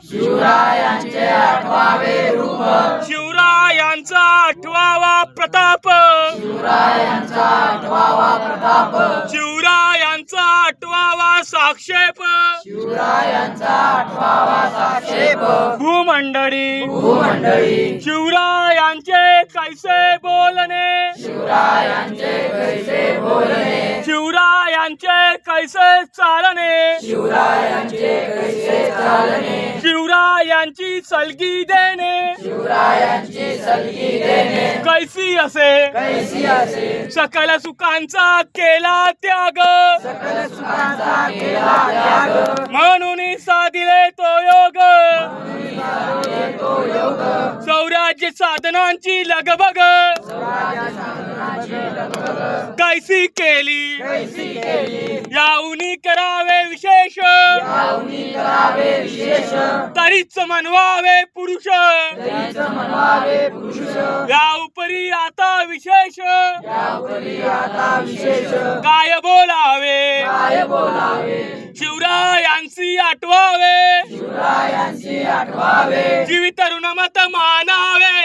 शिवरायांचे आठवावे रूप, शिवरायांचा 8वा प्रताप, शिवरायांचा 8वा प्रताप, शिवरायांचा 8वा साक्षेप, शिवरायांचा 8वा साक्षेप, भूमंडळी भूमंडळी शिवरायांचे कैसे बोलणे, शिवरायांचे कैसे बोलणे, शिवरायांचे कैसे चालणे, शिवरायांचे कैसे चालणे, शिवरायांची सलगी देणे, शिवरायांची सलगी देणे, कैसी असे कैसी असे, सकल सुखांचा केला त्याग, सकल सुखांचा केला त्याग, म्हणून साधिले तो योग, तो योग, स्वराज्य साधनांची लगबग कैसी केली, कैसी केली, याऊनी करावे विशेष, याऊनी करावे विशेष, तरीच म्हणवावे पुरुष, तरीच म्हणवावे पुरुष, या उपरी आता विशेष, यावरी आता विशेष, काय बोलावे, काय बोलावे, शिवरायांची आठवावे, शिवरायांची आठवावे, जीवित ऋणमत मानावे,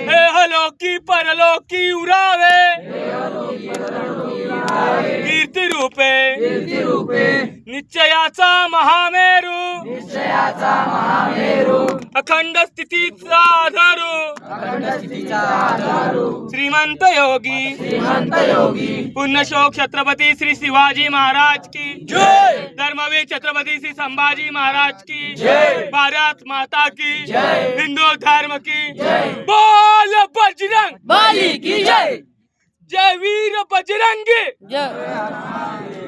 हे हलोकी परलोकी उरावे, कीर्ती रूपे कीर्ती रूपे, निश्चयाचा महामेरू, निश्चयाचा महामेरू, अखंड स्थितीचा आधारू, अखंड स्थितीचा आधारू, श्रीमंत योगी श्रीमंत योगी, पुण्यशोक छत्रपती श्री शिवाजी महाराज की जय, धर्मवीर छत्रपती श्री संभाजी महाराज की जय, भारत माता की जय, हिंदू धर्म की जय, बोल बजरंग बाली की जय, जय वीर बजरंगी जय.